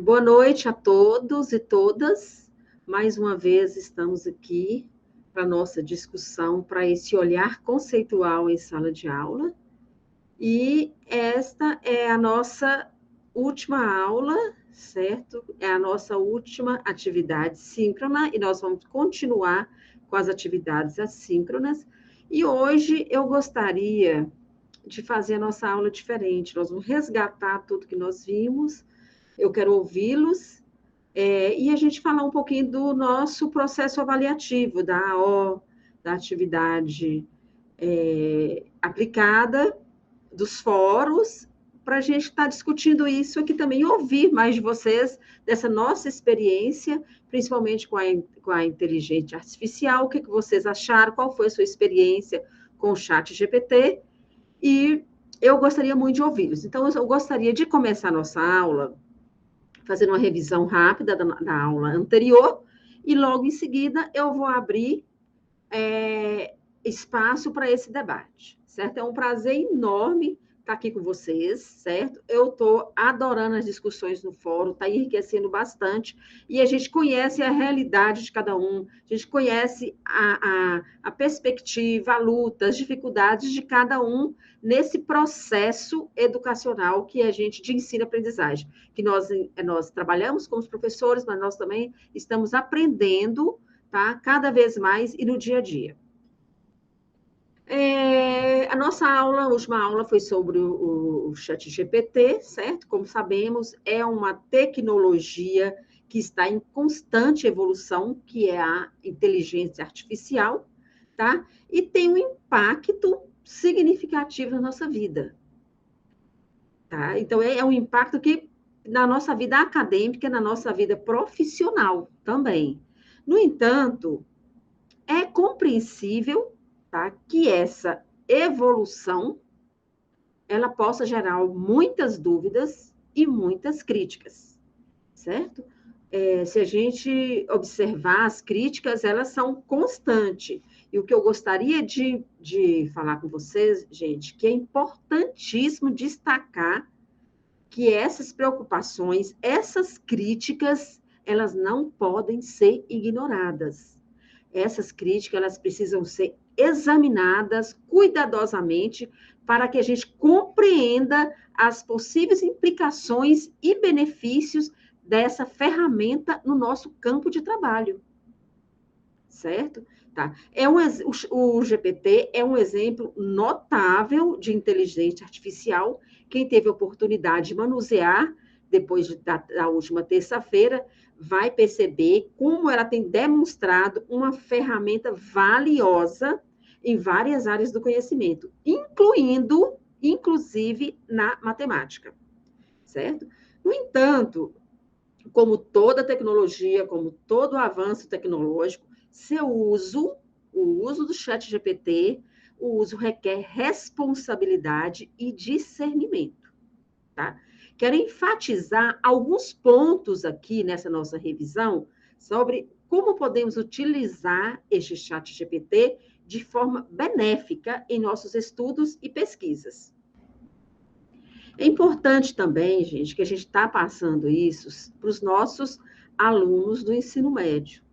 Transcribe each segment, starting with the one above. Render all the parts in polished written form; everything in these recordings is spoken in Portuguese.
Boa noite a todos e todas. Mais uma vez estamos aqui para a nossa discussão, para esse olhar conceitual em sala de aula. E esta é a nossa última aula, certo? É a nossa última atividade síncrona e nós vamos continuar com as atividades assíncronas. E hoje eu gostaria de fazer a nossa aula diferente. Nós vamos resgatar tudo que nós vimos. Eu quero ouvi-los, e a gente falar um pouquinho do nosso processo avaliativo, da AO, da atividade aplicada, dos fóruns, para a gente estar discutindo isso aqui também, e ouvir mais de vocês, dessa nossa experiência, principalmente com a inteligência artificial, o que vocês acharam, qual foi a sua experiência com o chat GPT, e eu gostaria muito de ouvi-los. Então, eu gostaria de começar a nossa aula fazendo uma revisão rápida da aula anterior, e logo em seguida eu vou abrir espaço para esse debate, certo? É um prazer enorme estar aqui com vocês, certo? Eu estou adorando as discussões no fórum, está enriquecendo bastante, e a gente conhece a realidade de cada um, a gente conhece a perspectiva, a luta, as dificuldades de cada um nesse processo educacional que a gente de ensino-aprendizagem, que nós trabalhamos com os professores, mas nós também estamos aprendendo, tá? Cada vez mais e no dia a dia. A nossa aula, a última aula foi sobre o ChatGPT, certo? Como sabemos, é uma tecnologia que está em constante evolução, que é a inteligência artificial, tá? E tem um impacto significativo na nossa vida, tá? Então, é um impacto que na nossa vida acadêmica, na nossa vida profissional também. No entanto, é compreensível, tá, que essa evolução ela possa gerar muitas dúvidas e muitas críticas, certo? Se a gente observar as críticas, elas são constantes. E o que eu gostaria de falar com vocês, gente, que é importantíssimo destacar que essas preocupações, essas críticas, elas não podem ser ignoradas. Essas críticas, elas precisam ser examinadas cuidadosamente para que a gente compreenda as possíveis implicações e benefícios dessa ferramenta no nosso campo de trabalho. Certo? Tá. O GPT é um exemplo notável de inteligência artificial. Quem teve a oportunidade de manusear, depois da última terça-feira, vai perceber como ela tem demonstrado uma ferramenta valiosa em várias áreas do conhecimento, inclusive na matemática, certo? No entanto, como toda tecnologia, como todo avanço tecnológico, o uso do ChatGPT, o uso requer responsabilidade e discernimento, tá? Quero enfatizar alguns pontos aqui nessa nossa revisão sobre como podemos utilizar este ChatGPT de forma benéfica em nossos estudos e pesquisas. É importante também, gente, que a gente está passando isso para os nossos alunos do ensino médio,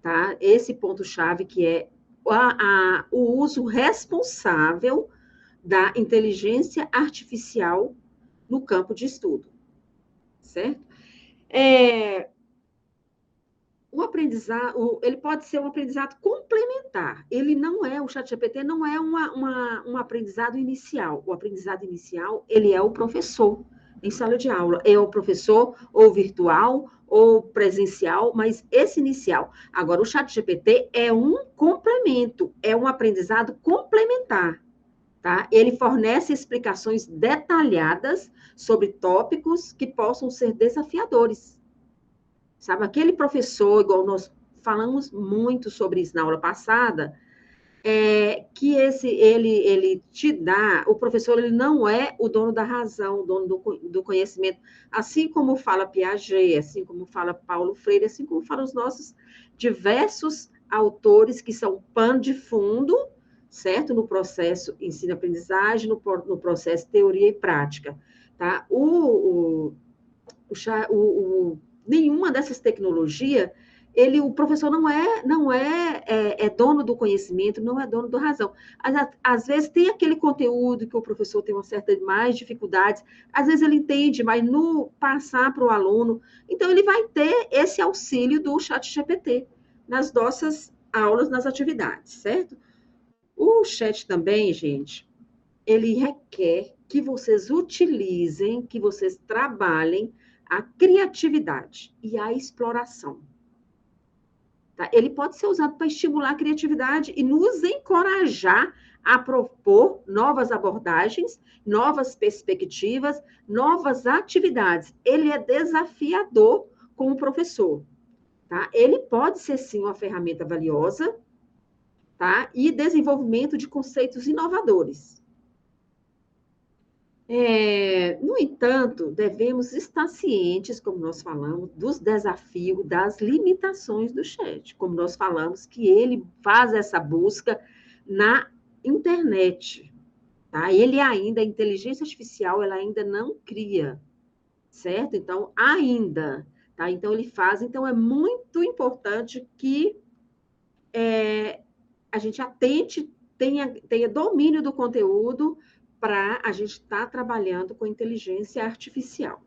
tá? Esse ponto-chave que é o uso responsável da inteligência artificial no campo de estudo, certo? O aprendizado, ele pode ser um aprendizado complementar. Ele não é, o ChatGPT não é um aprendizado inicial. O aprendizado inicial, ele é o professor em sala de aula. É o professor ou virtual ou presencial, mas esse inicial. Agora, o ChatGPT é um complemento, é um aprendizado complementar. Tá? Ele fornece explicações detalhadas sobre tópicos que possam ser desafiadores. Sabe, aquele professor, igual nós falamos muito sobre isso na aula passada, que ele te dá, o professor ele não é o dono da razão, o dono do conhecimento, assim como fala Piaget, assim como fala Paulo Freire, assim como falam os nossos diversos autores que são pano de fundo, certo? No processo ensino-aprendizagem, no processo teoria e prática, tá? nenhuma dessas tecnologias, o professor não é dono do conhecimento, não é dono da razão. Às vezes tem aquele conteúdo que o professor tem uma certa mais dificuldades, às vezes ele entende, mas no passar para o aluno, então ele vai ter esse auxílio do ChatGPT nas nossas aulas, nas atividades, certo? O chat também, gente, ele requer que vocês utilizem, que vocês trabalhem a criatividade e a exploração. Tá? Ele pode ser usado para estimular a criatividade e nos encorajar a propor novas abordagens, novas perspectivas, novas atividades. Ele é desafiador com o professor. Tá? Ele pode ser, sim, uma ferramenta valiosa, tá? E desenvolvimento de conceitos inovadores. No entanto, devemos estar cientes, como nós falamos, dos desafios, das limitações do chat. Como nós falamos, que ele faz essa busca na internet. Tá? Ele ainda, a inteligência artificial, ela ainda não cria, certo? Então, ainda. Tá? Então, ele faz. Então, é muito importante que a gente atente, tenha domínio do conteúdo, para a gente estar trabalhando com inteligência artificial.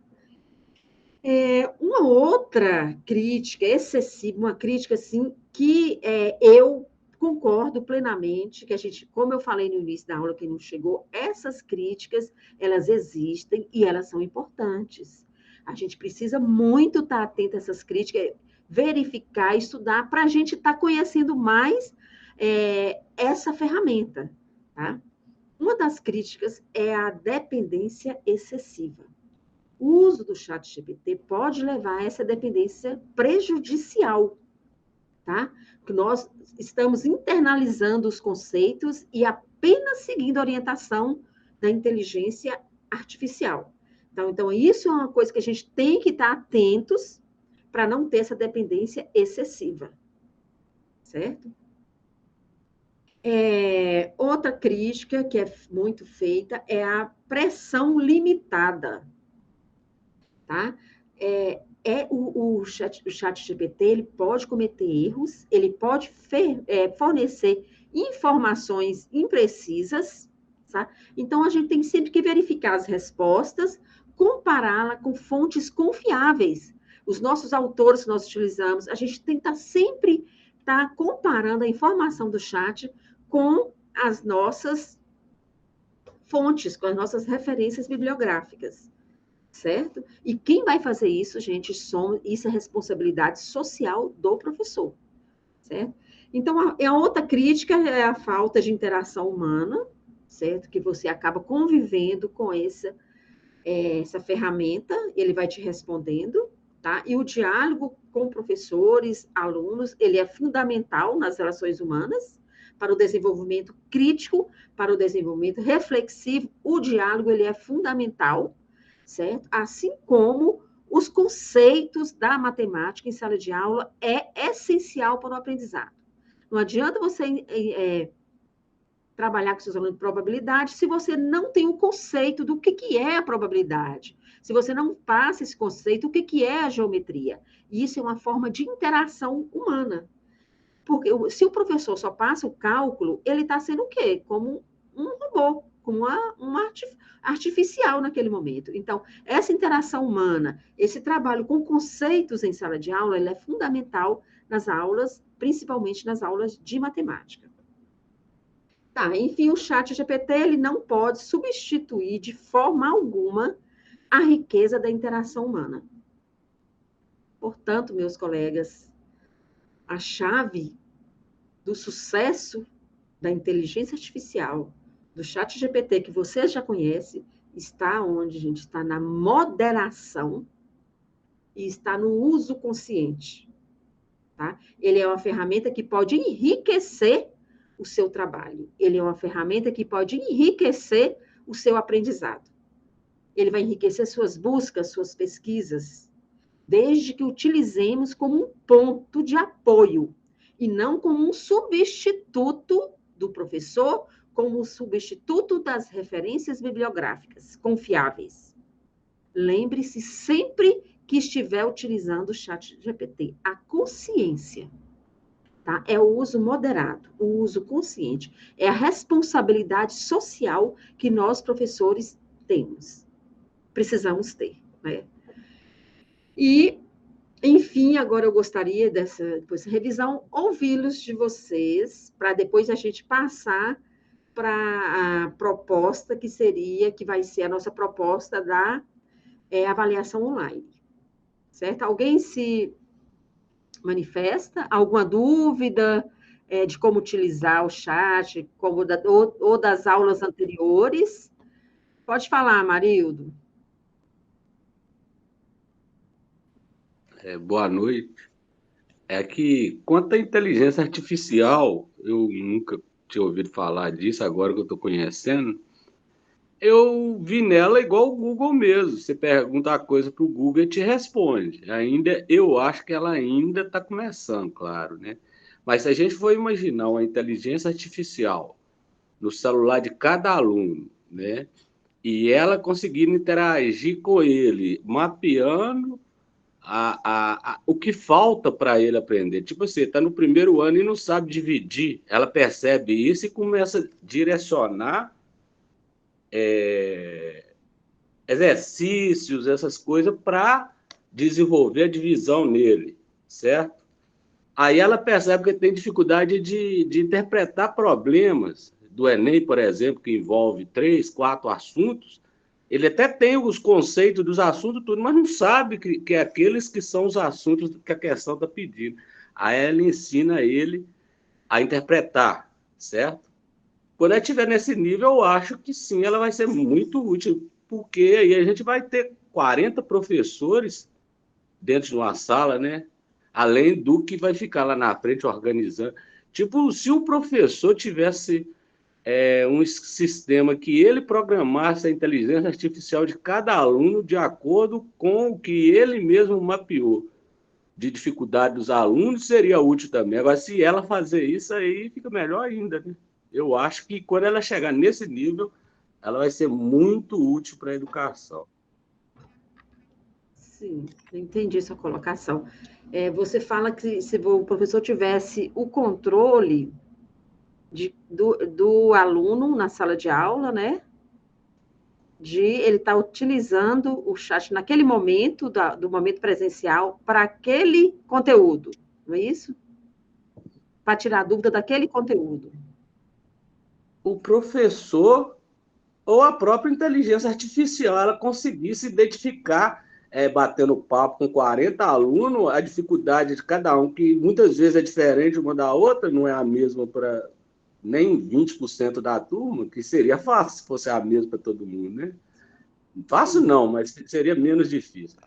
Uma outra crítica excessiva, uma crítica assim, que eu concordo plenamente, que a gente, como eu falei no início da aula, quem não chegou, essas críticas, elas existem e elas são importantes. A gente precisa muito estar atento a essas críticas, verificar, estudar, para a gente estar conhecendo mais essa ferramenta, tá? Uma das críticas é a dependência excessiva. O uso do ChatGPT pode levar a essa dependência prejudicial, tá? Que nós estamos internalizando os conceitos e apenas seguindo a orientação da inteligência artificial. Então, isso é uma coisa que a gente tem que estar atentos para não ter essa dependência excessiva, certo? Outra crítica que é muito feita é a pressão limitada, tá? O chat GPT, ele pode cometer erros, ele pode fornecer informações imprecisas, tá? Então, a gente tem sempre que verificar as respostas, compará-la com fontes confiáveis. Os nossos autores que nós utilizamos, a gente tem que estar sempre comparando a informação do chat com as nossas fontes, com as nossas referências bibliográficas, certo? E quem vai fazer isso, gente, isso é responsabilidade social do professor, certo? Então, a outra crítica é a falta de interação humana, certo? Que você acaba convivendo com essa ferramenta, ele vai te respondendo, tá? E o diálogo com professores, alunos, ele é fundamental nas relações humanas, para o desenvolvimento crítico, para o desenvolvimento reflexivo, o diálogo, ele é fundamental, certo? Assim como os conceitos da matemática em sala de aula é essencial para o aprendizado. Não adianta você trabalhar com seus alunos de probabilidade se você não tem o conceito do que é a probabilidade. Se você não passa esse conceito, o que é a geometria. E isso é uma forma de interação humana. Porque se o professor só passa o cálculo, ele está sendo o quê? Como um robô, como uma artificial naquele momento. Então, essa interação humana, esse trabalho com conceitos em sala de aula, ele é fundamental nas aulas, principalmente nas aulas de matemática. Tá, enfim, o chat GPT, ele não pode substituir de forma alguma a riqueza da interação humana. Portanto, meus colegas, a chave do sucesso da inteligência artificial, do chat GPT, que você já conhece, está onde, gente? Está na moderação e está no uso consciente. Tá? Ele é uma ferramenta que pode enriquecer o seu trabalho. Ele é uma ferramenta que pode enriquecer o seu aprendizado. Ele vai enriquecer suas buscas, suas pesquisas, desde que utilizemos como um ponto de apoio e não como um substituto do professor, como um substituto das referências bibliográficas confiáveis. Lembre-se sempre que estiver utilizando o chat GPT. A consciência, tá? É o uso moderado, o uso consciente. É a responsabilidade social que nós, professores, temos. Precisamos ter, né? E, enfim, agora eu gostaria dessa revisão, ouvi-los de vocês, para depois a gente passar para a proposta que vai ser a nossa proposta da avaliação online, certo? Alguém se manifesta? Alguma dúvida de como utilizar o chat, ou das aulas anteriores? Pode falar, Marildo. Boa noite. É que, quanto à inteligência artificial, eu nunca tinha ouvido falar disso, agora que eu estou conhecendo. Eu vi nela igual o Google mesmo. Você pergunta a coisa para o Google e te responde. Ainda, eu acho que ela ainda está começando, claro, né? Mas se a gente for imaginar uma inteligência artificial no celular de cada aluno, né? E ela conseguindo interagir com ele, mapeando o que falta para ele aprender. Tipo assim, está no primeiro ano e não sabe dividir. Ela percebe isso e começa a direcionar exercícios, essas coisas, para desenvolver a divisão nele, certo? Aí ela percebe que tem dificuldade de interpretar problemas do Enem, por exemplo, que envolve 3, 4 assuntos. Ele até tem os conceitos dos assuntos, tudo, mas não sabe que é aqueles que são os assuntos que a questão está pedindo. Aí ela ensina ele a interpretar, certo? Quando ela estiver nesse nível, eu acho que sim, ela vai ser muito útil, porque aí a gente vai ter 40 professores dentro de uma sala, né? Além do que vai ficar lá na frente organizando. Tipo, se o professor tivesse um sistema que ele programasse a inteligência artificial de cada aluno de acordo com o que ele mesmo mapeou de dificuldade dos alunos, seria útil também. Agora, se ela fazer isso, aí fica melhor ainda, né? Eu acho que quando ela chegar nesse nível, ela vai ser muito útil para a educação. Sim, entendi sua colocação. Você fala que se o professor tivesse o controle do aluno na sala de aula, né? Ele estar utilizando o chat naquele momento, do momento presencial, para aquele conteúdo, não é isso? Para tirar dúvida daquele conteúdo. O professor ou a própria inteligência artificial, ela conseguisse identificar, batendo papo com 40 alunos, a dificuldade de cada um, que muitas vezes é diferente uma da outra, não é a mesma para nem 20% da turma, que seria fácil se fosse a mesma para todo mundo, né? Fácil não, mas seria menos difícil.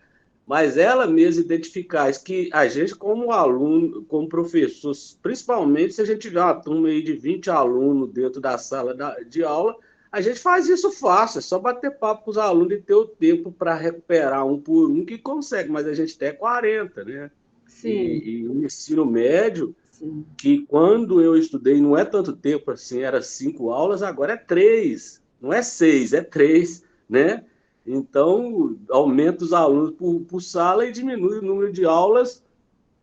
Mas ela mesma identificar isso, que a gente, como aluno, como professor, principalmente se a gente tiver uma turma aí de 20 alunos dentro da sala de aula, a gente faz isso fácil, é só bater papo com os alunos e ter o tempo para recuperar um por um que consegue, mas a gente tem 40, né? Sim, E o ensino médio, sim. que quando eu estudei não é tanto tempo assim, era 5 aulas, agora é 3, não é 6, é 3, né? Então, aumenta os alunos por sala e diminui o número de aulas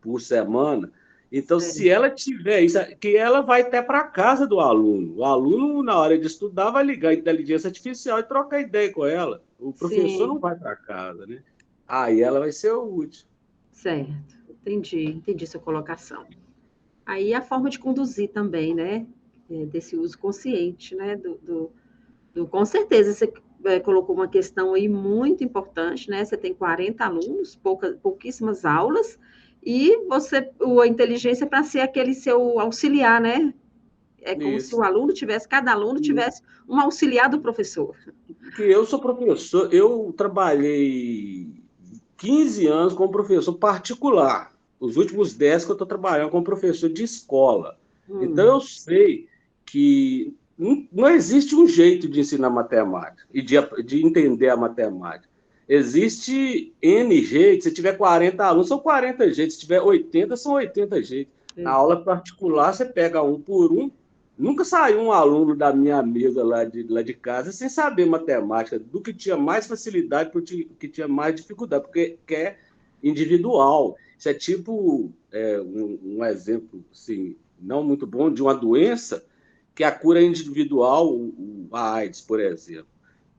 por semana. Então, se ela tiver isso, que ela vai até para a casa do aluno. O aluno, na hora de estudar, vai ligar a inteligência artificial e trocar ideia com ela. O professor não Sim, vai para casa, né? Aí ela vai ser útil. certo. Entendi sua colocação. Aí a forma de conduzir também, né? Desse uso consciente, né? Com certeza, você colocou uma questão aí muito importante, né? Você tem 40 alunos, pouquíssimas aulas, e a inteligência para ser aquele seu auxiliar, né? É como se Isso. cada aluno tivesse um auxiliar do professor. Que eu sou professor, eu trabalhei 15 anos como professor particular. Os últimos 10 que eu estou trabalhando como professor de escola. Então eu sei que não existe um jeito de ensinar matemática e de entender a matemática. Existe N jeitos. Se tiver 40 alunos, são 40 jeitos. Se tiver 80, são 80 jeitos. Na aula particular, você pega um por um, Nunca saiu um aluno da minha mesa lá de casa sem saber matemática, do que tinha mais facilidade para o que tinha mais dificuldade, porque é individual. Isso é tipo um exemplo assim, não muito bom de uma doença que a cura é individual, a AIDS, por exemplo.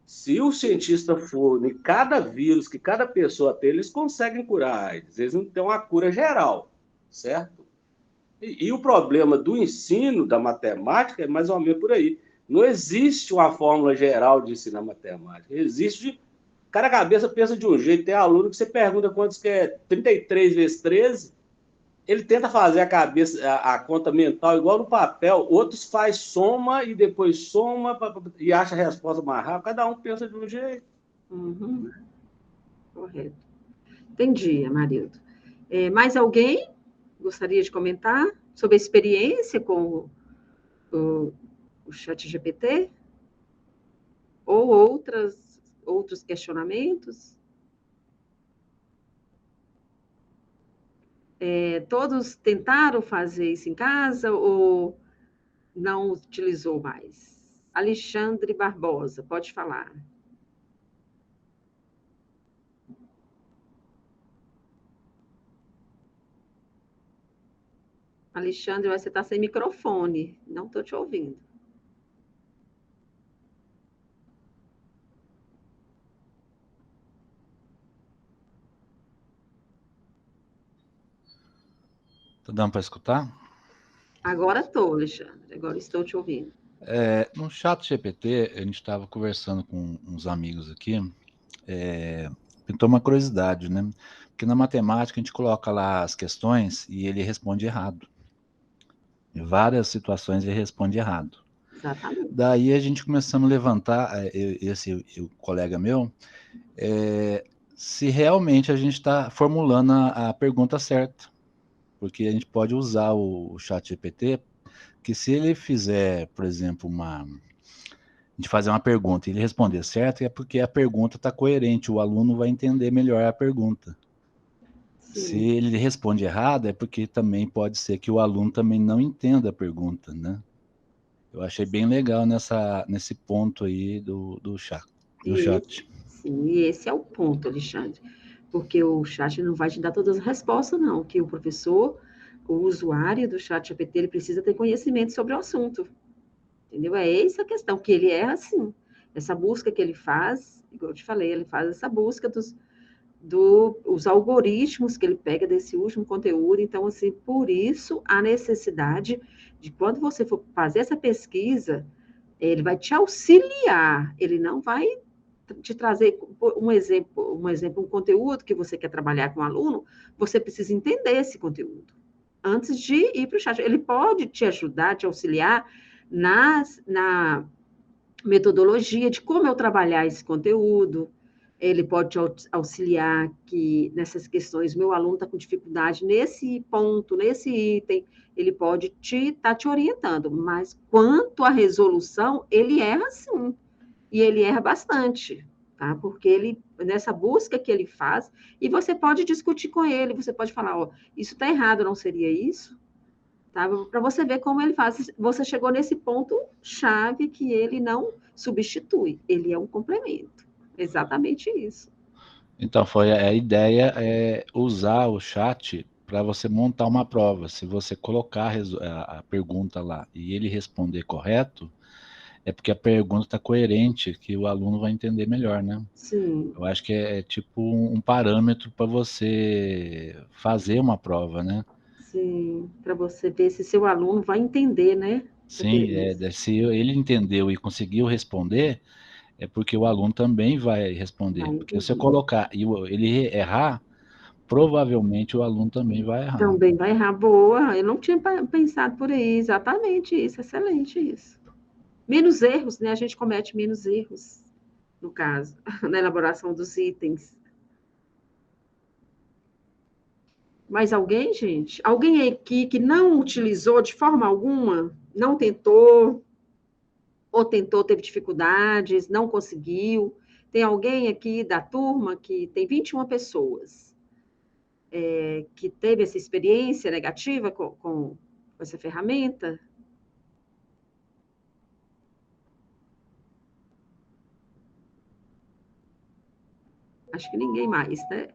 Se o cientista for em cada vírus que cada pessoa tem, eles conseguem curar a AIDS. Eles não têm uma cura geral, certo? E o problema do ensino da matemática é mais ou menos por aí. Não existe uma fórmula geral de ensinar matemática. Existe. Cada cabeça pensa de um jeito. Tem aluno que você pergunta quantos que é 33 vezes 13, ele tenta fazer a cabeça, a conta mental igual no papel. Outros faz soma e depois soma e acha a resposta mais rápida. Cada um pensa de um jeito. Uhum. Correto. Entendi, Amarildo. Mais alguém gostaria de comentar sobre a experiência com o ChatGPT? Ou outros questionamentos? Todos tentaram fazer isso em casa ou não utilizou mais? Alexandre Barbosa, pode falar. Alexandre, você está sem microfone, não estou te ouvindo. Tá dando para escutar? Agora estou, Alexandre, agora estou te ouvindo. No chat GPT, a gente estava conversando com uns amigos aqui, pintou uma curiosidade, né? Porque na matemática a gente coloca lá as questões e ele responde errado. Em várias situações ele responde errado. Exatamente. Daí a gente começamos a levantar, o colega meu, se realmente a gente está formulando a pergunta certa. Porque a gente pode usar o chat GPT, que se ele fizer, por exemplo, a gente fazer uma pergunta e ele responder certo, é porque a pergunta está coerente, o aluno vai entender melhor a pergunta. Sim. Se ele responde errado, é porque também pode ser que o aluno também não entenda a pergunta, né? Eu achei bem legal nesse ponto aí do chat. Sim, e esse é o ponto, Alexandre, porque o chat não vai te dar todas as respostas, não, que o professor, o usuário do chat GPT, ele precisa ter conhecimento sobre o assunto, entendeu? É essa a questão, que ele é assim, essa busca que ele faz, igual eu te falei, ele faz essa busca os algoritmos que ele pega desse último conteúdo, então, assim, por isso a necessidade de quando você for fazer essa pesquisa, ele vai te auxiliar, ele não vai te trazer um exemplo, um conteúdo que você quer trabalhar com o aluno, você precisa entender esse conteúdo antes de ir para o chat. Ele pode te ajudar, te auxiliar na metodologia de como eu trabalhar esse conteúdo. Ele pode te auxiliar que nessas questões, meu aluno está com dificuldade nesse ponto, nesse item, ele pode estar te orientando, mas quanto à resolução, ele erra sim. E ele erra bastante, tá? Porque ele, nessa busca que ele faz, e você pode discutir com ele, você pode falar, ó, isso está errado, não seria isso? Tá? Para você ver como ele faz. Você chegou nesse ponto chave que ele não substitui, ele é um complemento. Exatamente isso. Então, foi a ideia usar o chat para você montar uma prova. Se você colocar a pergunta lá e ele responder correto, é porque a pergunta está coerente, que o aluno vai entender melhor, né? Sim. Eu acho que é tipo um parâmetro para você fazer uma prova, né? Sim, para você ver se seu aluno vai entender, né? Sim, se ele entendeu e conseguiu responder, é porque o aluno também vai responder. Porque se eu colocar e ele errar, provavelmente o aluno também vai errar. Também vai errar, boa. Eu não tinha pensado por aí, exatamente isso, excelente isso. Menos erros, né? A gente comete menos erros, no caso, na elaboração dos itens. Mais alguém, gente? Alguém aqui que não utilizou de forma alguma? Não tentou? Ou tentou, teve dificuldades, não conseguiu? Tem alguém aqui da turma que tem 21 pessoas que teve essa experiência negativa com essa ferramenta? Acho que ninguém mais, né?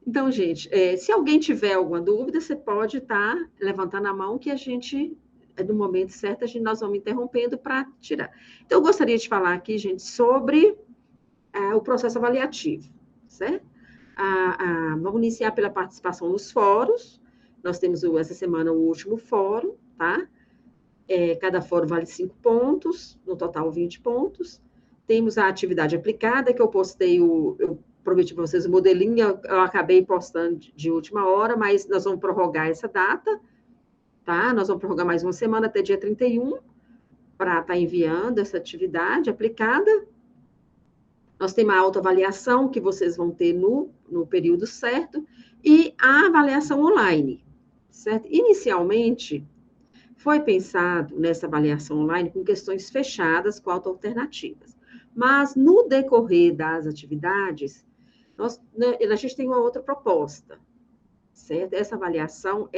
Então, gente, se alguém tiver alguma dúvida, você pode estar levantando a mão que a gente, no momento certo, nós vamos interrompendo para tirar. Então, eu gostaria de falar aqui, gente, sobre o processo avaliativo, certo? Vamos iniciar pela participação nos fóruns. Nós temos essa semana o último fórum, tá? Cada fórum vale 5 pontos, no total 20 pontos. Temos a atividade aplicada, que eu postei, eu prometi para vocês o modelinho, eu acabei postando de última hora, mas nós vamos prorrogar essa data, tá? Nós vamos prorrogar mais uma semana até dia 31, para estar enviando essa atividade aplicada. Nós temos a autoavaliação, que vocês vão ter no período certo, e a avaliação online, certo? Inicialmente, foi pensado nessa avaliação online com questões fechadas, com autoalternativas. Mas, no decorrer das atividades, a gente tem uma outra proposta, certo? Essa avaliação,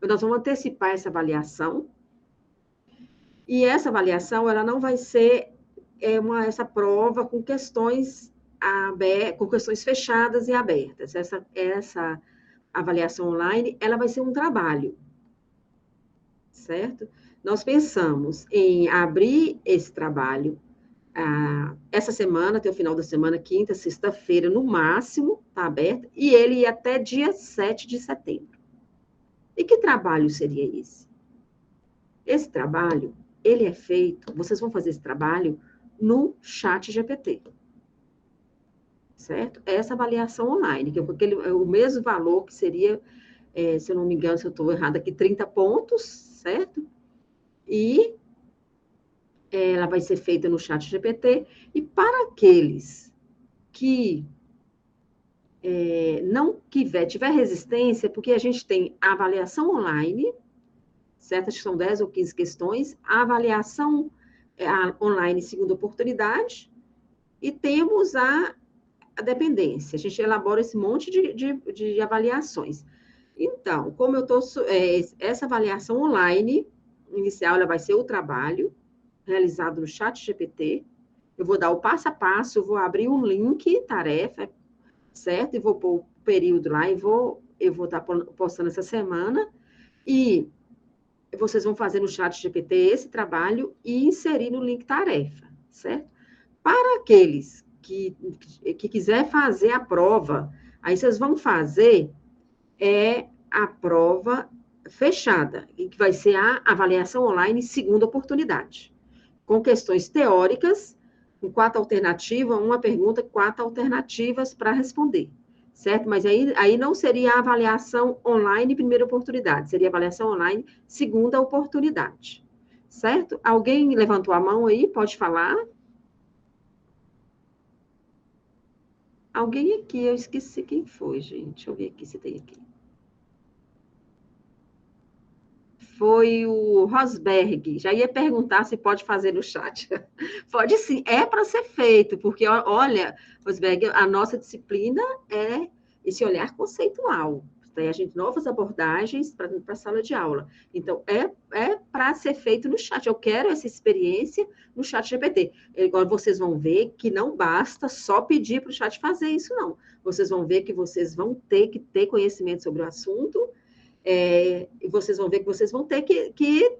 nós vamos antecipar essa avaliação, e essa avaliação, ela não vai ser essa prova com questões fechadas e abertas. Essa avaliação online, ela vai ser um trabalho, certo? Nós pensamos em abrir esse trabalho essa semana, até o final da semana, quinta, sexta-feira, no máximo, está aberto, e ele ia até dia 7 de setembro. E que trabalho seria esse? Esse trabalho, ele é feito, vocês vão fazer esse trabalho no ChatGPT, certo? Essa avaliação online, que é o mesmo valor que seria, se eu não me engano, se eu estou errada aqui, 30 pontos, certo? E ela vai ser feita no ChatGPT, e para aqueles que não tiver resistência, porque a gente tem a avaliação online, certo? Acho que são 10 ou 15 questões, a avaliação online segunda oportunidade, e temos a dependência. A gente elabora esse monte de avaliações. Então, como eu estou... essa avaliação online inicial, ela vai ser o trabalho realizado no ChatGPT. Eu vou dar o passo a passo, eu vou abrir um link, tarefa, certo? E vou pôr o período lá, eu vou estar postando essa semana, e vocês vão fazer no ChatGPT esse trabalho e inserir no link tarefa, certo? Para aqueles que quiser fazer a prova, aí vocês vão fazer a prova fechada, que vai ser a avaliação online segunda oportunidade, com questões teóricas, com 4 alternativas, uma pergunta, 4 alternativas para responder, certo? Mas aí não seria a avaliação online primeira oportunidade, seria a avaliação online segunda oportunidade, certo? Alguém levantou a mão aí? Pode falar? Alguém aqui, eu esqueci quem foi, gente. Deixa eu ver aqui se tem aqui. Foi o Rosberg. Já ia perguntar se pode fazer no chat. Pode sim, é para ser feito, porque, olha, Rosberg, a nossa disciplina é esse olhar conceitual. Tem a gente novas abordagens para a sala de aula. Então, é para ser feito no chat. Eu quero essa experiência no chat GPT. Agora, vocês vão ver que não basta só pedir para o chat fazer isso, não. Vocês vão ver que vocês vão ter que ter conhecimento sobre o assunto, e vocês vão ver que vocês vão ter que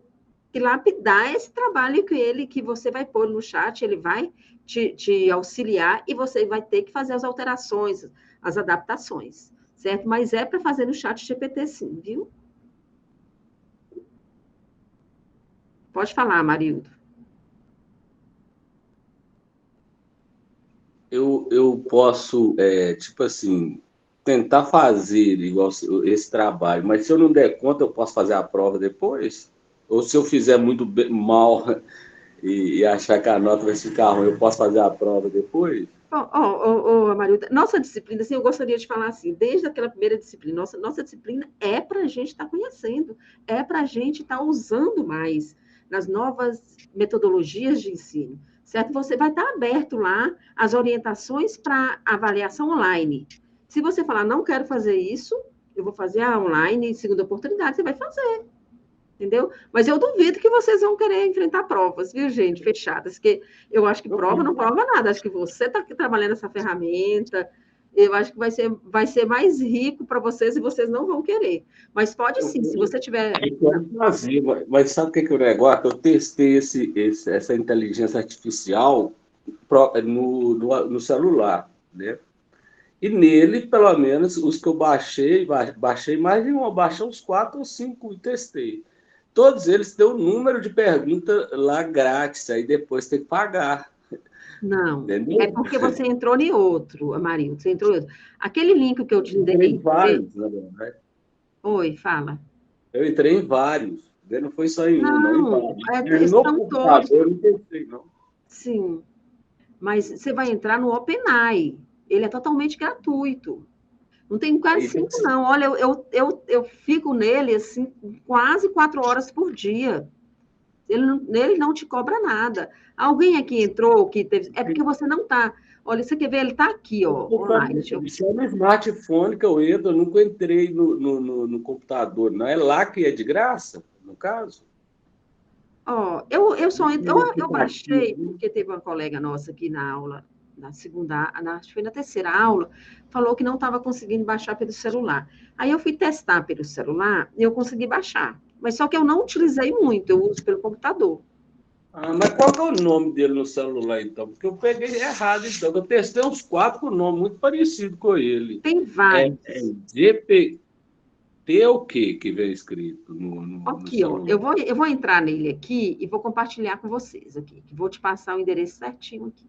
lapidar esse trabalho que você vai pôr no chat, ele vai te auxiliar, e você vai ter que fazer as alterações, as adaptações, certo? Mas é para fazer no ChatGPT, sim, viu? Pode falar, Marildo. Eu posso, tipo assim, tentar fazer igual esse trabalho, mas se eu não der conta, eu posso fazer a prova depois? Ou se eu fizer muito mal e achar que a nota vai ficar ruim, eu posso fazer a prova depois? Marilda, nossa disciplina, assim, eu gostaria de falar assim, desde aquela primeira disciplina, nossa disciplina é para a gente estar conhecendo, é para a gente estar usando mais nas novas metodologias de ensino, certo? Você vai estar aberto lá às orientações para avaliação online. Se você falar, não quero fazer isso, eu vou fazer a online, segunda oportunidade, você vai fazer. Entendeu? Mas eu duvido que vocês vão querer enfrentar provas, viu, gente, fechadas, porque eu acho que prova não prova nada, acho que você está trabalhando essa ferramenta, eu acho que vai ser mais rico para vocês e vocês não vão querer. Mas pode sim, se você tiver... Eu quero fazer, mas sabe o que é o negócio? Eu testei essa inteligência artificial no celular, né? E nele, pelo menos, os que eu baixei mais de um, baixei uns 4 ou 5 e testei. Todos eles têm um número de perguntas lá grátis, aí depois tem que pagar. Não, Entendeu? é porque você entrou em outro, Amarildo, você entrou em outro. Aquele link que eu te Eu entrei em dei... vários, na verdade. Oi, fala. Eu entrei em vários. Não foi só em um, não, em Não, vários. No estão todos. computador eu não testei, não. Sim, mas você vai entrar no OpenAI. Ele é totalmente gratuito. Não tem quase 5, não. Olha, eu fico nele assim, quase 4 horas por dia. Ele não te cobra nada. Alguém aqui entrou que teve. É porque você não está. Olha, você quer ver? Ele está aqui, ó, online. Isso é no smartphone que eu entro, eu nunca entrei no computador. Não é lá que é de graça, no caso? Ó, eu só eu baixei, porque teve uma colega nossa aqui na aula, na segunda, acho que foi na terceira aula, falou que não estava conseguindo baixar pelo celular. Aí eu fui testar pelo celular e eu consegui baixar. Mas só que eu não utilizei muito, eu uso pelo computador. Ah, mas qual que é o nome dele no celular, então? Porque eu peguei errado, então. Eu testei uns 4 com nome muito parecido com ele. Tem vários. É GPT o quê que veio escrito Aqui, no ó, eu vou entrar nele aqui e vou compartilhar com vocês aqui. Vou te passar o endereço certinho aqui.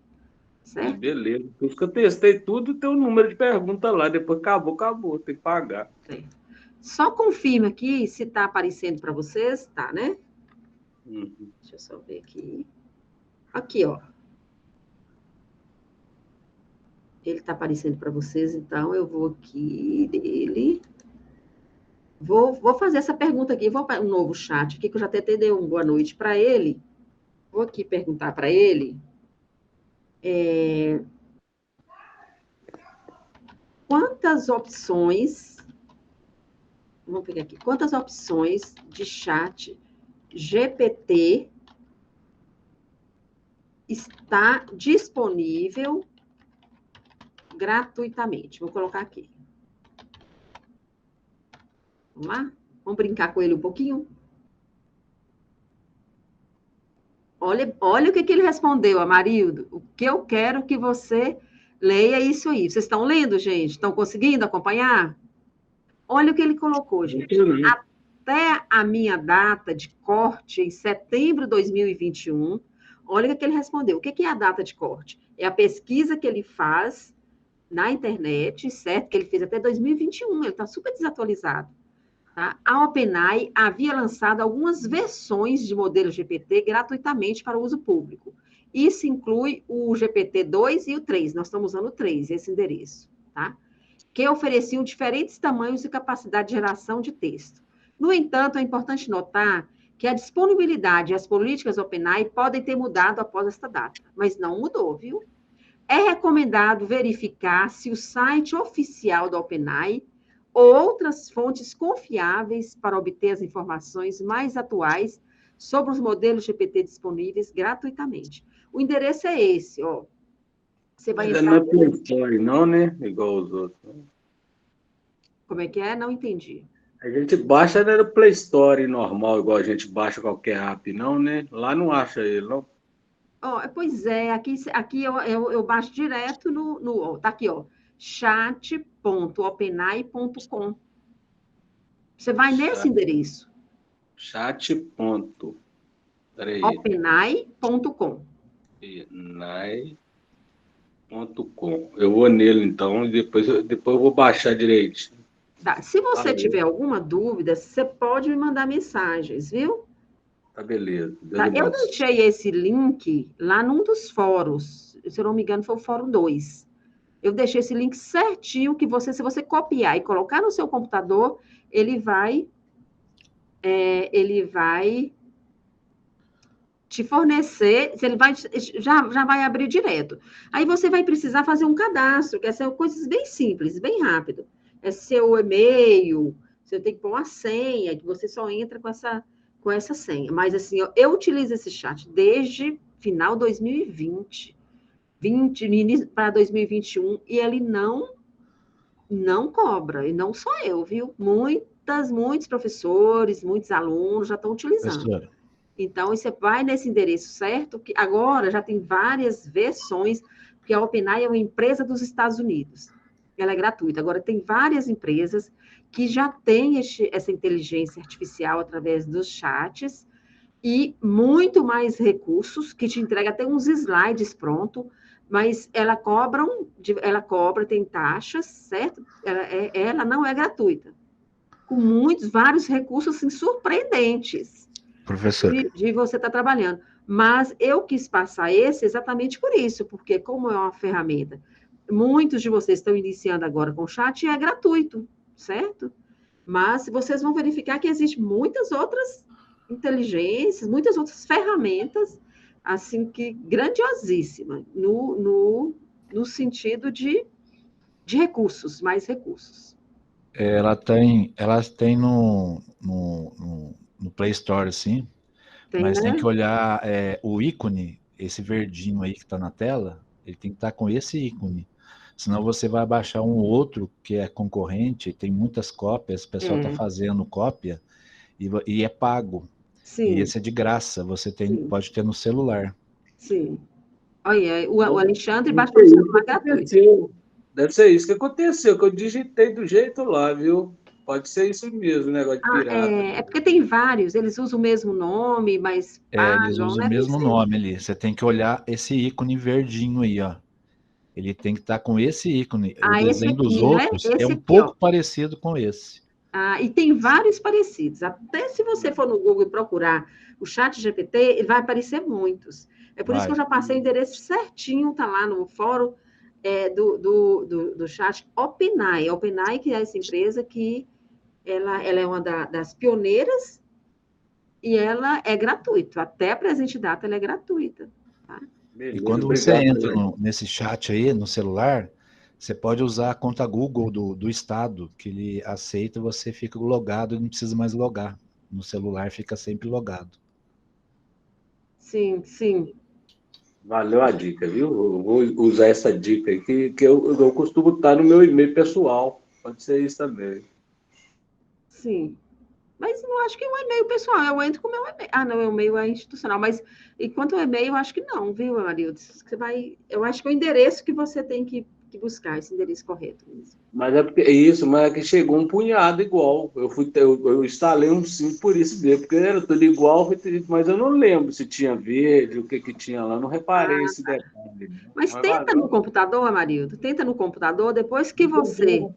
Certo? Beleza. Por isso que eu testei tudo, tem um número de perguntas lá. Depois acabou, tem que pagar. Certo. Só confirma aqui se está aparecendo para vocês, tá, né? Uhum. Deixa eu só ver aqui. Aqui, ó. Ele está aparecendo para vocês, então eu vou aqui dele. Vou fazer essa pergunta aqui. Vou para um novo chat aqui, que eu já até dei uma boa noite para ele. Vou aqui perguntar para ele. Quantas opções... Vamos pegar aqui. Quantas opções de chat GPT está disponível gratuitamente? Vou colocar aqui. Vamos lá? Vamos brincar com ele um pouquinho? Olha o que ele respondeu, Amarildo. O que eu quero que você leia isso aí. Vocês estão lendo, gente? Estão conseguindo acompanhar? Olha o que ele colocou, gente. Até a minha data de corte, em setembro de 2021, olha o que ele respondeu. O que é a data de corte? É a pesquisa que ele faz na internet, certo? Que ele fez até 2021, ele está super desatualizado. Tá? A OpenAI havia lançado algumas versões de modelo GPT gratuitamente para uso público. Isso inclui o GPT-2 e o 3. Nós estamos usando o 3, esse endereço, tá? Que ofereciam diferentes tamanhos e capacidade de geração de texto. No entanto, é importante notar que a disponibilidade e as políticas OpenAI podem ter mudado após esta data, mas não mudou, viu? É recomendado verificar se o site oficial da OpenAI ou outras fontes confiáveis para obter as informações mais atuais sobre os modelos GPT disponíveis gratuitamente. O endereço é esse, ó. Você vai entrar... Não é Play Store, não, né? Igual os outros. Como é que é? Não entendi. A gente baixa no Play Store normal, igual a gente baixa qualquer app, não, né? Lá não acha ele, não. Pois é, aqui eu baixo direto tá aqui, ó, chat.openai.com. Você vai nesse endereço. Openai.com. Openai.com. Eu vou nele, então, e depois eu vou baixar direito. Tá. Se você tiver alguma dúvida, você pode me mandar mensagens, viu? Tá, beleza. Tá? Eu deixei esse link lá num dos fóruns, se eu não me engano, foi o fórum 2. Eu deixei esse link certinho, que se você copiar e colocar no seu computador, ele vai te fornecer, já vai abrir direto. Aí você vai precisar fazer um cadastro, que são coisas bem simples, bem rápido. É seu e-mail, você tem que pôr uma senha, que você só entra com com essa senha. Mas, assim, eu utilizo esse chat desde final 2020, para 2021, e ele não cobra, e não só eu, viu? Muitos professores, muitos alunos já estão utilizando. Professora, Então, você vai nesse endereço certo, que agora já tem várias versões, porque a OpenAI é uma empresa dos Estados Unidos. Ela é gratuita. Agora, tem várias empresas que já têm essa inteligência artificial através dos chats e muito mais recursos, que te entrega até uns slides pronto, mas ela cobra, tem taxas, certo? Ela não é gratuita. Com vários recursos assim, surpreendentes professor, de você estar trabalhando. Mas eu quis passar esse exatamente por isso, porque como é uma ferramenta, muitos de vocês estão iniciando agora com o chat e é gratuito, certo? Mas vocês vão verificar que existem muitas outras inteligências, muitas outras ferramentas, assim, que grandiosíssima, no sentido de recursos, mais recursos. elas têm no Play Store, assim, Tem, mas tem né? que olhar o ícone, esse verdinho aí que está na tela, ele tem que estar com esse ícone. Senão você vai baixar um outro que é concorrente, tem muitas cópias, o pessoal está fazendo cópia e é pago. E Sim, esse é de graça, você sim, pode ter no celular. sim. Olha, o Então, Alexandre deve baixou ser no isso que celular gratuito. aconteceu. Deve ser isso que aconteceu, que eu digitei do jeito lá, viu? Pode ser isso mesmo, negócio de pirata. É porque tem vários, eles usam o mesmo nome, mas Eles pagam, usam o né? Tem que mesmo ser. nome ali. Você tem que olhar esse ícone verdinho aí, ó. Ele tem que estar com esse ícone. O Esse desenho dos aqui, né? outros é Esse um aqui, ó. pouco parecido com esse. E tem vários parecidos. Até se você for no Google e procurar o chat GPT, ele vai aparecer muitos. É por isso que eu Vai. já passei o endereço certinho, tá lá no fórum do chat OpenAI. OpenAI, que é essa empresa que ela é uma das pioneiras e ela é gratuita. Até a presente data, ela é gratuita. Tá? E Beleza, quando você obrigado. entra nesse chat aí, no celular, você pode usar a conta Google do estado, que ele aceita, você fica logado e não precisa mais logar. No celular fica sempre logado. Sim, sim, Valeu a dica, viu? Eu vou usar essa dica aí, que eu costumo estar no meu e-mail pessoal. Pode ser isso também. sim. Mas não acho que é um e-mail pessoal, eu entro com o meu e-mail. Ah, não, o e-mail é institucional, mas enquanto o e-mail, eu acho que não, viu, Marildo? Eu acho que é o endereço que você tem que buscar, esse endereço correto mesmo. Mas é porque isso, mas é que chegou um punhado igual. Eu instalei um sim por isso mesmo, porque era tudo igual, mas eu não lembro se tinha verde, o que que tinha lá, não reparei esse detalhe. Mas Mas tenta valeu. no computador, Marildo, tenta no computador, depois que você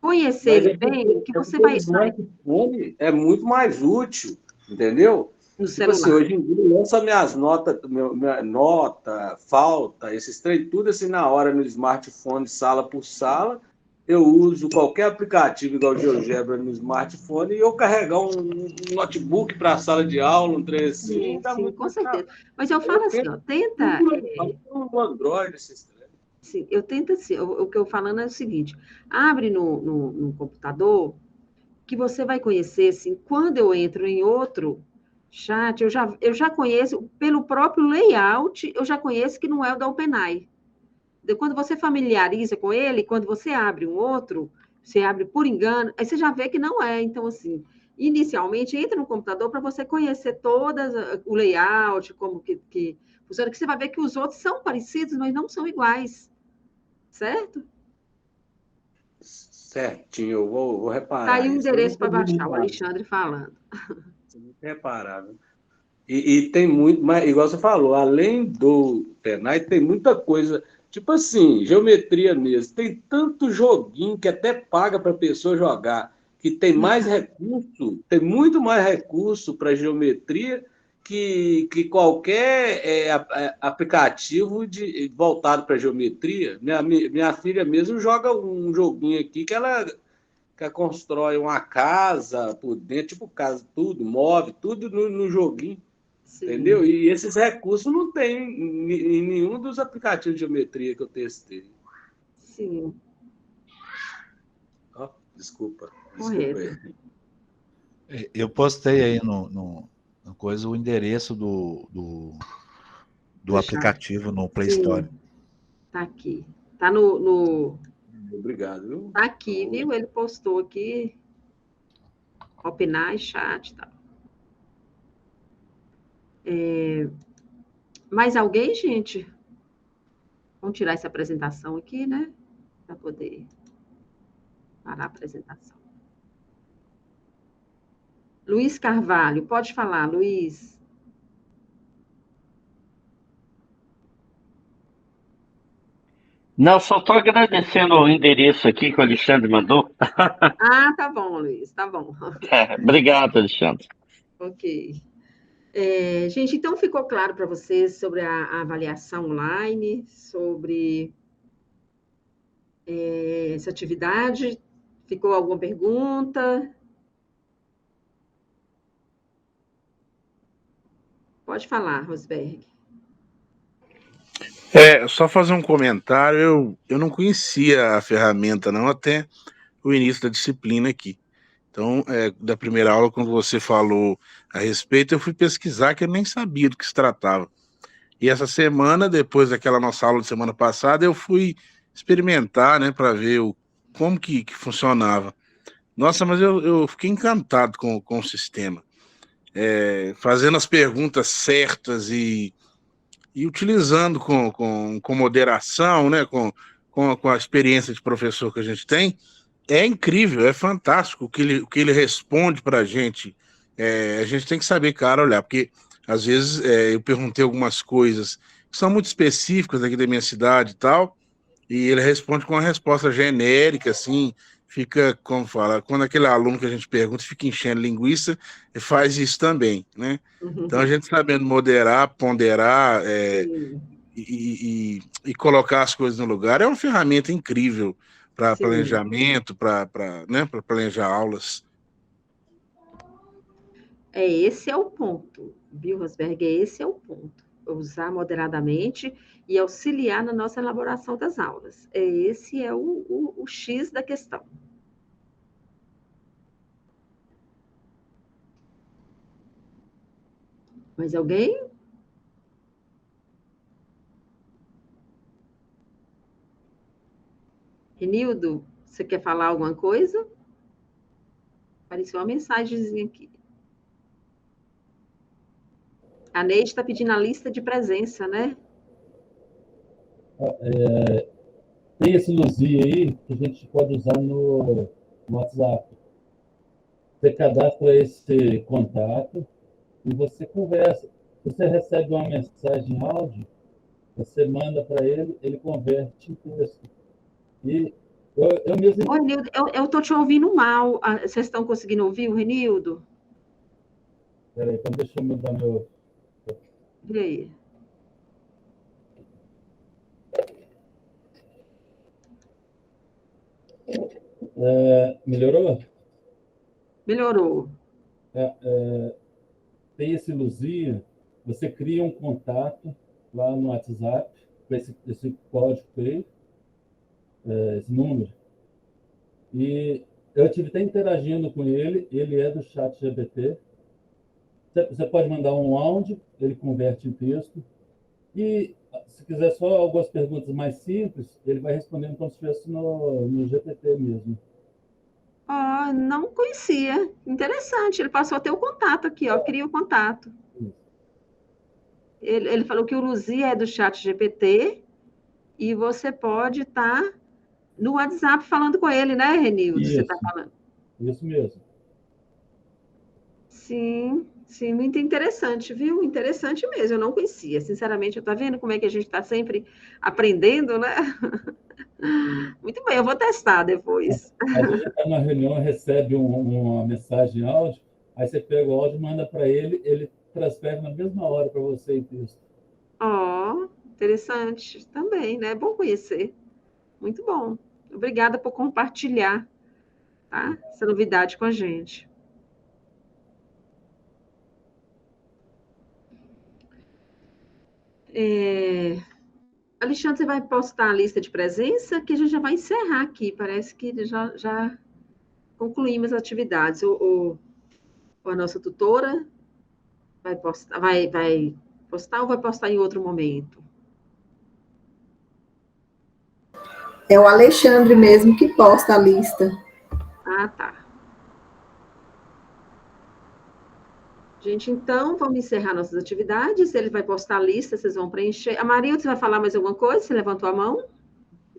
conhecer Mas ele bem, que é você porque o vai smartphone é muito mais útil, entendeu? no Tipo assim, celular. hoje em dia eu lanço minhas notas, minha nota, falta, esses trem, tudo assim na hora no smartphone, sala por sala. Eu uso qualquer aplicativo igual o GeoGebra no smartphone e eu carregar um notebook para a sala de aula, um trem assim, Sim, dá sim, muito com mais certeza. trabalho. Mas eu Aí eu falo assim, tento ó, tenta. um Android, esses trem. Sim, eu tento assim, o que eu falando é o seguinte: abre no computador, que você vai conhecer, assim, quando eu entro em outro chat, eu já conheço, pelo próprio layout, eu já conheço que não é o da OpenAI. Quando você familiariza com ele, quando você abre um outro, você abre por engano, aí você já vê que não é. Então, assim, inicialmente, entra no computador para você conhecer todas o layout, como que funciona, que você vai ver que os outros são parecidos, mas não são iguais, certo? Certinho, eu vou Tá reparar aí o isso. Eu endereço nunca para vi baixar, o uma. Alexandre falando. Reparável. E tem muito, mas igual você falou, além do Tenai, tem muita coisa, tipo assim, geometria mesmo. Tem tanto joguinho que até paga para a pessoa jogar, que tem mais recurso, tem muito mais recurso para geometria que qualquer aplicativo voltado para geometria. Minha filha mesmo joga um joguinho aqui que ela constrói uma casa por dentro, tipo casa, tudo, move, tudo no joguinho. Sim, Entendeu? E esses recursos não tem em nenhum dos aplicativos de geometria que eu testei. sim, Oh, desculpa aí. correto. Eu postei aí no coisa o endereço do aplicativo no Play Store. Tá aqui. Tá no... Obrigado, viu? Tá aqui, viu? Ele postou aqui. Opinar e chat e tal. Mais alguém, gente? Vamos tirar essa apresentação aqui, né? Para poder parar a apresentação. Luiz Carvalho, pode falar, Luiz. Não, só estou agradecendo o endereço aqui que o Alexandre mandou. Ah, tá bom, Luiz, tá bom. Obrigado, Alexandre. Ok. Gente, então ficou claro para vocês sobre a avaliação online, sobre essa atividade? Ficou alguma pergunta? Pode falar, Rosberg. Só fazer um comentário. Eu não conhecia a ferramenta, não, até o início da disciplina aqui. Então, da primeira aula, quando você falou a respeito, eu fui pesquisar, que eu nem sabia do que se tratava. E essa semana, depois daquela nossa aula de semana passada, eu fui experimentar, né, para ver como que funcionava. Nossa, mas eu fiquei encantado com o sistema. Fazendo as perguntas certas e utilizando com moderação, né, com a experiência de professor que a gente tem, é incrível, é fantástico o que ele responde para a gente. A gente tem que saber, cara, olhar, porque às vezes eu perguntei algumas coisas que são muito específicas aqui da minha cidade e tal, e ele responde com uma resposta genérica, assim, fica, como fala, quando aquele aluno que a gente pergunta fica enchendo linguiça, faz isso também, né? Então a gente sabendo moderar, ponderar e colocar as coisas no lugar é uma ferramenta incrível para planejamento, para planejar aulas. Esse é o ponto, viu, Rosberg? Esse é o ponto. Usar moderadamente e auxiliar na nossa elaboração das aulas. Esse é o X da questão. Mais alguém? Renildo, você quer falar alguma coisa? Apareceu uma mensagenzinha aqui. A Neide está pedindo a lista de presença, né? Tem esse Luzi aí que a gente pode usar no WhatsApp. Você cadastra esse contato e você conversa. Você recebe uma mensagem em áudio, você manda para ele, ele converte em texto. E eu mesmo... Ô, Renildo, eu estou te ouvindo mal. Vocês estão conseguindo ouvir o Renildo? Peraí, então deixa eu mudar meu... E aí? Melhorou? Melhorou. Tem esse Luzinha, você cria um contato lá no WhatsApp, com esse código aí, esse número, e eu estive até interagindo com ele, ele é do ChatGPT. Você pode mandar um áudio, ele converte em texto, e se quiser só algumas perguntas mais simples, ele vai respondendo como se estivesse no GPT mesmo. Não conhecia. Interessante. Ele passou a ter o contato aqui, cria o contato. Ele falou que o Luzi é do ChatGPT e você pode estar no WhatsApp falando com ele, né, Renildo? Você está falando? Isso mesmo. Sim, muito interessante, viu? Interessante mesmo, eu não conhecia. Sinceramente, tá vendo como é que a gente está sempre aprendendo, né? Muito bem, eu vou testar depois. A gente está na reunião, recebe uma mensagem áudio, aí você pega o áudio e manda para ele, ele transfere na mesma hora para você em texto. Interessante também, né? É bom conhecer. Muito bom. Obrigada por compartilhar, tá? Essa novidade com a gente. Alexandre, você vai postar a lista de presença, que a gente já vai encerrar aqui. Parece que já concluímos as atividades. com a nossa tutora? Vai postar ou vai postar em outro momento? É o Alexandre mesmo que posta a lista. Ah, tá. Gente, então, vamos encerrar nossas atividades. Ele vai postar a lista, vocês vão preencher. A Marilda, você vai falar mais alguma coisa? Você levantou a mão?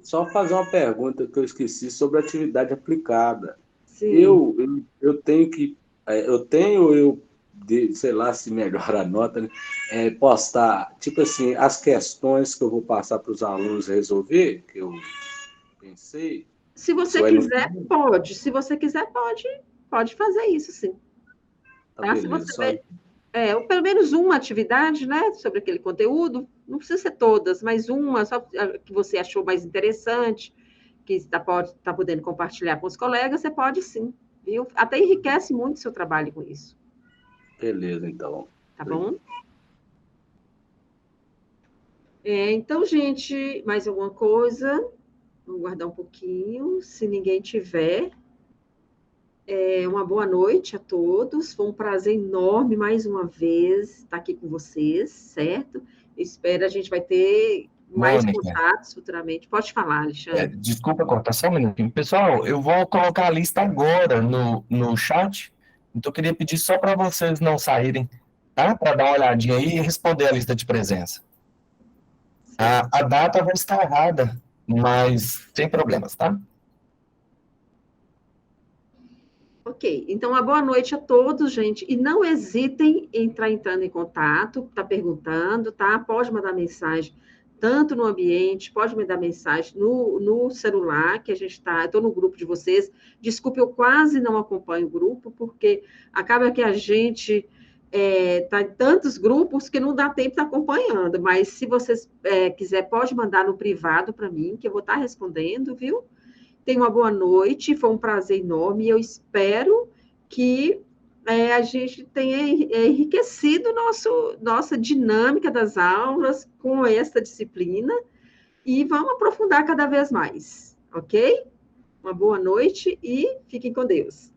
Só fazer uma pergunta que eu esqueci sobre atividade aplicada. Sim. Eu tenho que... sei lá se melhora a nota, né? Postar, tipo assim, as questões que eu vou passar para os alunos resolver, que eu pensei. Se você quiser, pode. Se você quiser, pode fazer isso, sim. Tá, Se beleza, você ou pelo menos uma atividade, né, sobre aquele conteúdo, não precisa ser todas, mas uma, só que você achou mais interessante, que pode estar podendo compartilhar com os colegas, você pode sim, viu? Até enriquece muito o seu trabalho com isso. Beleza, então. Tá bom? Então, gente, mais alguma coisa? Vamos guardar um pouquinho. Se ninguém tiver, uma boa noite a todos. Foi um prazer enorme, mais uma vez, estar aqui com vocês, certo? Espero a gente vai ter mais contatos futuramente. Pode falar, Alexandre. Desculpa cortar só um minutinho. Pessoal, eu vou colocar a lista agora no chat, então eu queria pedir só para vocês não saírem, tá? Para dar uma olhadinha aí e responder a lista de presença. A data vai estar errada, mas sem problemas, tá? Ok, então uma boa noite a todos, gente. E não hesitem em entrando em contato, tá perguntando, tá? Pode mandar mensagem, tanto no ambiente, pode mandar mensagem no celular, que a gente está. Estou no grupo de vocês. Desculpe, eu quase não acompanho o grupo, porque acaba que a gente está em tantos grupos que não dá tempo de estar acompanhando. Mas se vocês quiser, pode mandar no privado para mim, que eu vou estar respondendo, viu? Tenha uma boa noite, foi um prazer enorme, e eu espero que a gente tenha enriquecido nossa dinâmica das aulas com essa disciplina, e vamos aprofundar cada vez mais, ok? Uma boa noite e fiquem com Deus.